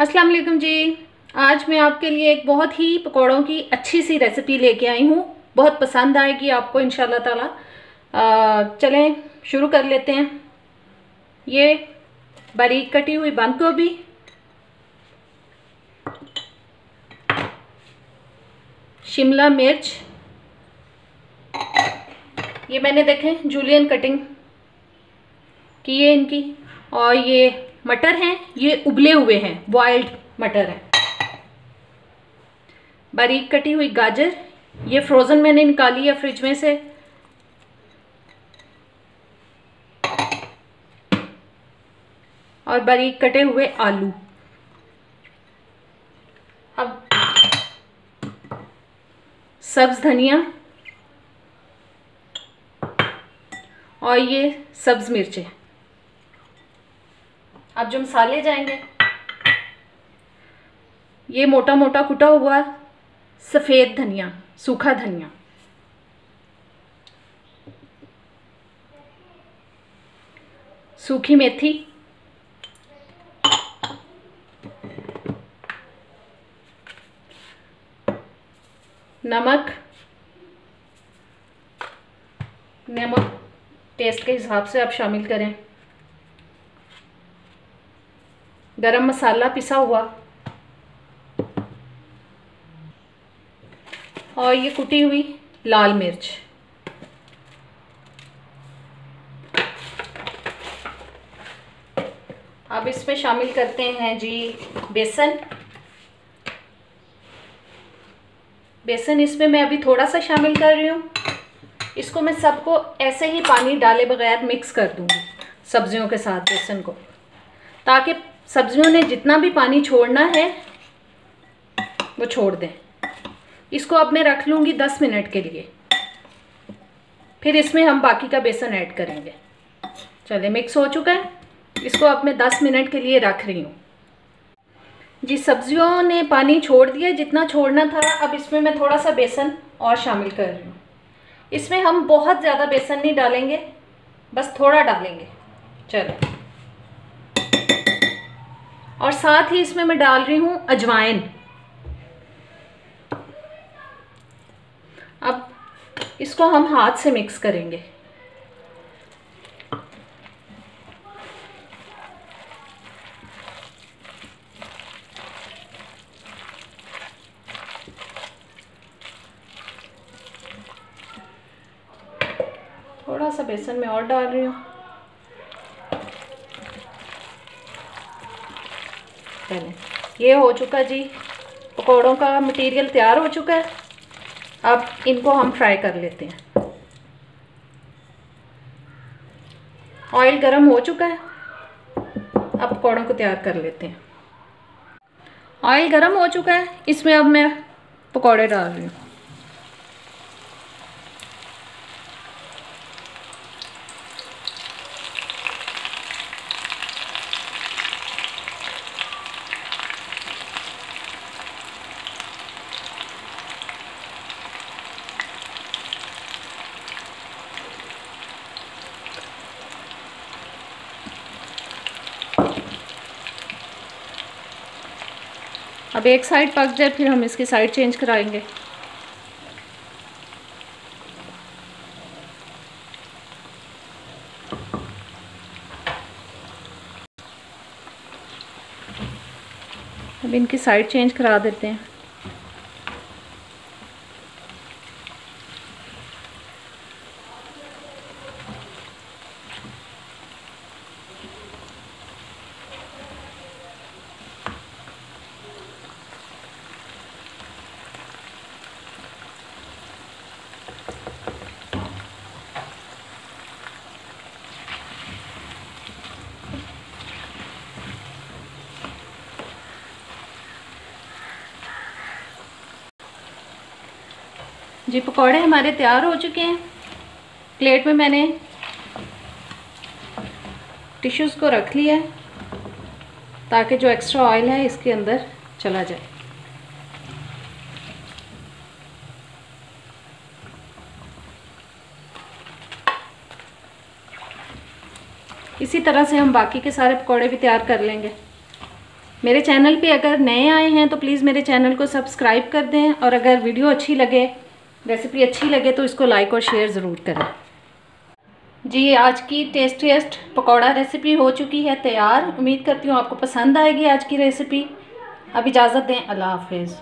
अस्सलाम वालेकुम जी। आज मैं आपके लिए एक बहुत ही पकौड़ों की अच्छी सी रेसिपी लेके आई हूँ। बहुत पसंद आएगी आपको इंशाल्लाह ताला। चलें शुरू कर लेते हैं। ये बारीक कटी हुई बंद गोभी, शिमला मिर्च, ये मैंने देखे जूलियन कटिंग की है इनकी, और ये मटर हैं, ये उबले हुए हैं, बॉइल्ड मटर हैं। बारीक कटी हुई गाजर, ये फ्रोज़न मैंने निकाली है फ्रिज में से। और बारीक कटे हुए आलू। अब सब्ज धनिया और ये सब्ज मिर्चें। अब जो मसाले जाएंगे, ये मोटा मोटा कुटा हुआ सफ़ेद धनिया, सूखा धनिया, सूखी मेथी, नमक टेस्ट के हिसाब से आप शामिल करें, गरम मसाला पिसा हुआ, और ये कुटी हुई लाल मिर्च। अब इसमें शामिल करते हैं जी बेसन। बेसन इसमें मैं अभी थोड़ा सा शामिल कर रही हूँ। इसको मैं सबको ऐसे ही पानी डाले बगैर मिक्स कर दूँगी सब्जियों के साथ बेसन को, ताकि सब्जियों ने जितना भी पानी छोड़ना है वो छोड़ दें। इसको अब मैं रख लूँगी 10 मिनट के लिए, फिर इसमें हम बाकी का बेसन ऐड करेंगे। चलिए, मिक्स हो चुका है, इसको अब मैं 10 मिनट के लिए रख रही हूँ जी। सब्जियों ने पानी छोड़ दिया जितना छोड़ना था। अब इसमें मैं थोड़ा सा बेसन और शामिल कर रही हूँ। इसमें हम बहुत ज़्यादा बेसन नहीं डालेंगे, बस थोड़ा डालेंगे। चलो, और साथ ही इसमें मैं डाल रही हूँ अजवाइन। अब इसको हम हाथ से मिक्स करेंगे। थोड़ा सा बेसन में और डाल रही हूँ। चलें, ये हो चुका जी, पकौड़ों का मटेरियल तैयार हो चुका है। अब इनको हम फ्राई कर लेते हैं। ऑयल गरम हो चुका है, अब पकौड़ों को तैयार कर लेते हैं। ऑयल गरम हो चुका है, इसमें अब मैं पकौड़े डाल रही हूँ। अब एक साइड पक जाए, फिर हम इसकी साइड चेंज कराएंगे। अब इनकी साइड चेंज करा देते हैं। जी, पकौड़े हमारे तैयार हो चुके हैं। प्लेट में मैंने टिश्यूज़ को रख लिया है, ताकि जो एक्स्ट्रा ऑयल है इसके अंदर चला जाए। इसी तरह से हम बाकी के सारे पकौड़े भी तैयार कर लेंगे। मेरे चैनल पे अगर नए आए हैं तो प्लीज़ मेरे चैनल को सब्सक्राइब कर दें, और अगर वीडियो अच्छी लगे, रेसिपी अच्छी लगे तो इसको लाइक और शेयर ज़रूर करें। जी, आज की टेस्टीएस्ट पकौड़ा रेसिपी हो चुकी है तैयार। उम्मीद करती हूँ आपको पसंद आएगी आज की रेसिपी। अब इजाज़त दें, अल्लाह हाफिज़।